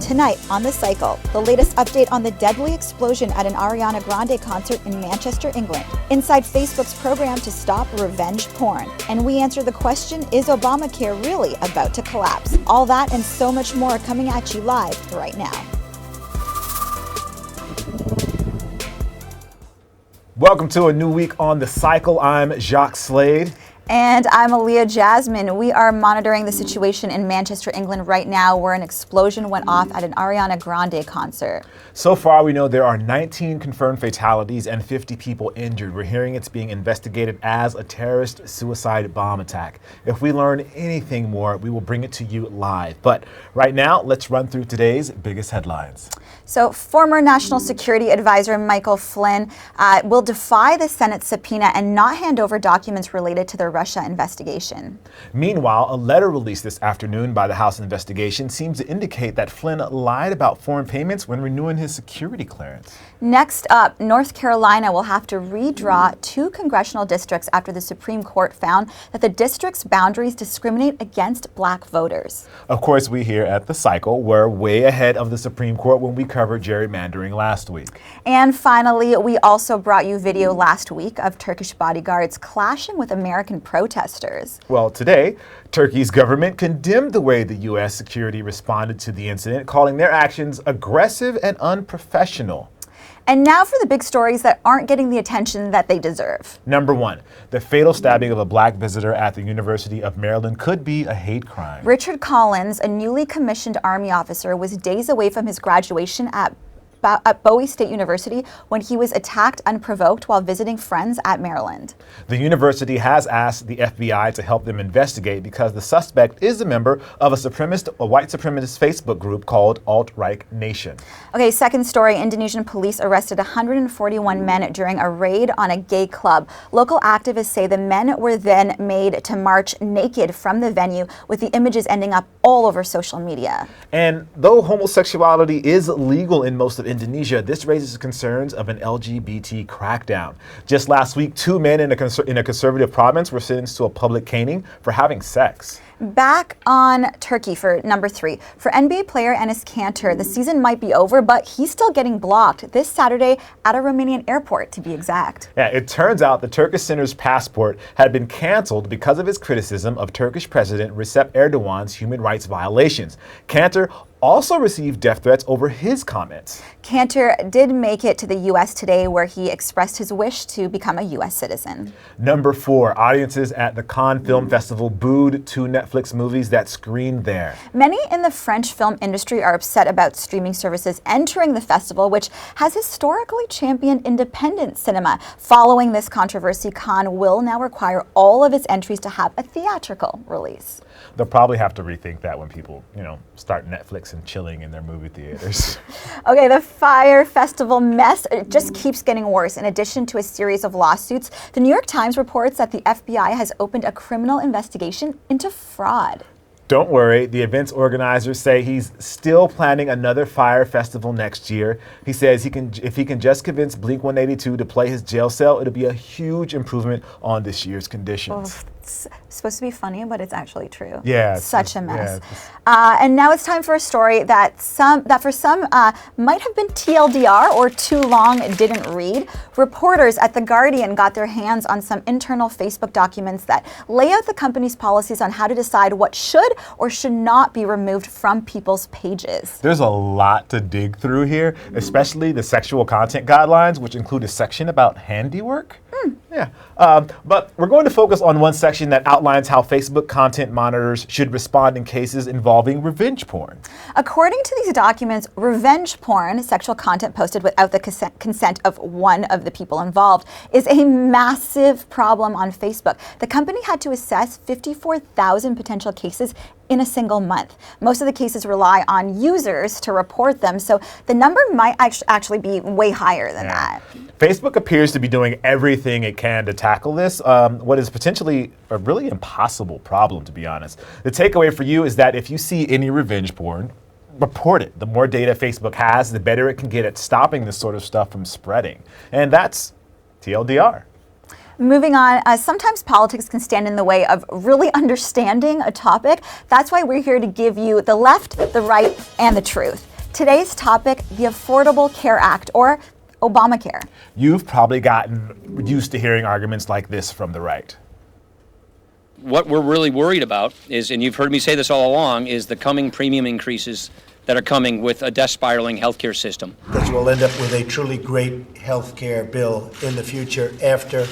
Tonight on The Cycle, the latest update on the deadly explosion at an Ariana Grande concert in Manchester, England. Inside Facebook's program to stop revenge porn. And we answer the question, is Obamacare really about to collapse? All that and so much more coming at you live right now. Welcome to a new week on The Cycle. I'm Jacques Slade. And I'm Aaliyah Jasmine. We are monitoring the situation in Manchester, England right now, where an explosion went off at an Ariana Grande concert. So far, we know there are 19 confirmed fatalities and 50 people injured. We're hearing it's being investigated as a terrorist suicide bomb attack. If we learn anything more, we will bring it to you live. But right now, let's run through today's biggest headlines. So former National Security Advisor Michael Flynn will defy the Senate subpoena and not hand over documents related to the Russia investigation. Meanwhile, a letter released this afternoon by the House investigation seems to indicate that Flynn lied about foreign payments when renewing his security clearance. Next up, North Carolina will have to redraw 2 congressional districts after the Supreme Court found that the district's boundaries discriminate against black voters. Of course, we here at The Cycle were way ahead of the Supreme Court when we covered gerrymandering last week. And finally, we also brought you video last week of Turkish bodyguards clashing with American protesters. Well, today, Turkey's government condemned the way the U.S. security responded to the incident, calling their actions aggressive and unprofessional. And now for the big stories that aren't getting the attention that they deserve. Number 1, the fatal stabbing of a black visitor at the University of Maryland could be a hate crime. Richard Collins, a newly commissioned Army officer, was days away from his graduation at Bowie State University when he was attacked unprovoked while visiting friends at Maryland. The university has asked the FBI to help them investigate because the suspect is a member of a white supremacist Facebook group called Alt-Right Nation. Okay, second story, Indonesian police arrested 141 men during a raid on a gay club. Local activists say the men were then made to march naked from the venue, with the images ending up all over social media. And though homosexuality is legal in most of Indonesia, this raises concerns of an LGBT crackdown. Just last week, 2 men in a conservative province were sentenced to a public caning for having sex. Back on Turkey for number 3. For NBA player Enes Kanter, the season might be over, but he's still getting blocked this Saturday at a Romanian airport, to be exact. Yeah, it turns out the Turkish center's passport had been canceled because of his criticism of Turkish President Recep Erdogan's human rights violations. Kanter also received death threats over his comments. Kanter did make it to the U.S. today, where he expressed his wish to become a U.S. citizen. Number 4, audiences at the Cannes Film Festival booed 2 Netflix movies that screened there. Many in the French film industry are upset about streaming services entering the festival, which has historically championed independent cinema. Following this controversy, Cannes will now require all of its entries to have a theatrical release. They'll probably have to rethink that when people, start Netflix and chilling in their movie theaters. Okay, the Fyre Festival mess just keeps getting worse. In addition to a series of lawsuits, the New York Times reports that the FBI has opened a criminal investigation into fraud. Don't worry, the event's organizers say he's still planning another Fyre Festival next year. He says if he can just convince Blink-182 to play his jail cell, it'll be a huge improvement on this year's conditions. Oh, it's supposed to be funny, but it's actually true. Yeah. Such a mess. Yeah, and now it's time for a story that for some might have been TLDR or too long didn't read. Reporters at The Guardian got their hands on some internal Facebook documents that lay out the company's policies on how to decide what should or should not be removed from people's pages. There's a lot to dig through here, especially the sexual content guidelines, which include a section about handiwork. Yeah, but we're going to focus on one section that outlines how Facebook content monitors should respond in cases involving revenge porn. According to these documents, revenge porn, sexual content posted without the consent of one of the people involved, is a massive problem on Facebook. The company had to assess 54,000 potential cases in a single month. Most of the cases rely on users to report them, so the number might actually be way higher than that. Facebook appears to be doing everything it can to tackle this, what is potentially a really impossible problem, to be honest. The takeaway for you is that if you see any revenge porn, report it. The more data Facebook has, the better it can get at stopping this sort of stuff from spreading. And that's TLDR. Moving on, sometimes politics can stand in the way of really understanding a topic. That's why we're here to give you the left, the right, and the truth. Today's topic, the Affordable Care Act, or Obamacare. You've probably gotten used to hearing arguments like this from the right. What we're really worried about is, and you've heard me say this all along, is the coming premium increases that are coming with a death spiraling healthcare system. Because we'll end up with a truly great healthcare bill in the future after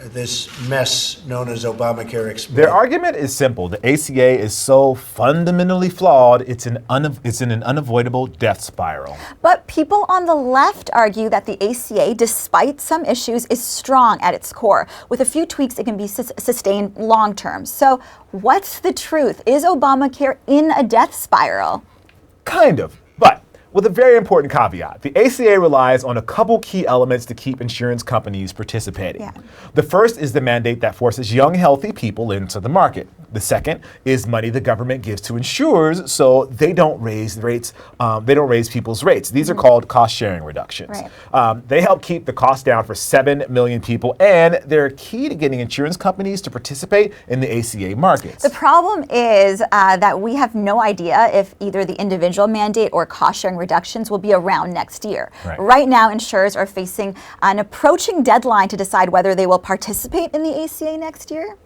this mess known as Obamacare explodes. Their argument is simple. The ACA is so fundamentally flawed, it's in an unavoidable death spiral. But people on the left argue that the ACA, despite some issues, is strong at its core. With a few tweaks, it can be sustained long term. So what's the truth? Is Obamacare in a death spiral? Kind of, but with a very important caveat. The ACA relies on a couple key elements to keep insurance companies participating. Yeah. The first is the mandate that forces young, healthy people into the market. The second is money the government gives to insurers so they don't raise rates. They don't raise people's rates. These are called cost-sharing reductions. Right. They help keep the cost down for 7 million people, and they're key to getting insurance companies to participate in the ACA markets. The problem is that we have no idea if either the individual mandate or cost-sharing reductions will be around next year. Right now, insurers are facing an approaching deadline to decide whether they will participate in the ACA next year.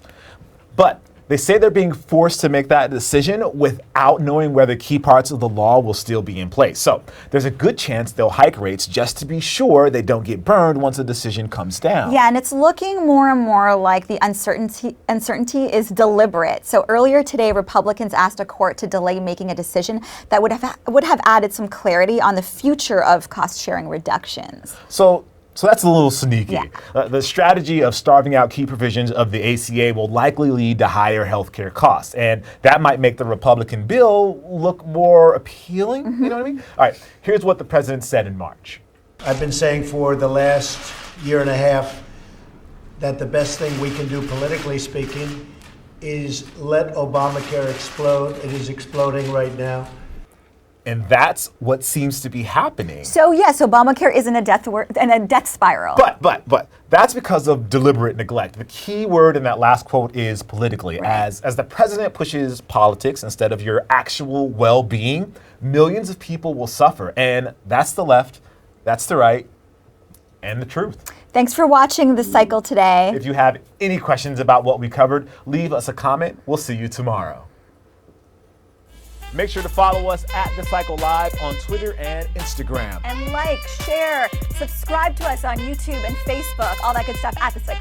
But they say they're being forced to make that decision without knowing whether key parts of the law will still be in place. So there's a good chance they'll hike rates just to be sure they don't get burned once a decision comes down. Yeah, and it's looking more and more like the uncertainty is deliberate. So earlier today, Republicans asked a court to delay making a decision that would have added some clarity on the future of cost-sharing reductions. So that's a little sneaky. Yeah. The strategy of starving out key provisions of the ACA will likely lead to higher healthcare costs, and that might make the Republican bill look more appealing. You know what I mean? All right, here's what the president said in March. I've been saying for the last year and a half that the best thing we can do, politically speaking, is let Obamacare explode. It is exploding right now. And that's what seems to be happening. So yes, Obamacare is in a death spiral. But that's because of deliberate neglect. The key word in that last quote is politically. Right. As the president pushes politics instead of your actual well-being, millions of people will suffer. And that's the left, that's the right, and the truth. Thanks for watching The Cycle today. If you have any questions about what we covered, leave us a comment. We'll see you tomorrow. Make sure to follow us at The Cycle Live on Twitter and Instagram. And like, share, subscribe to us on YouTube and Facebook, all that good stuff at The Cycle.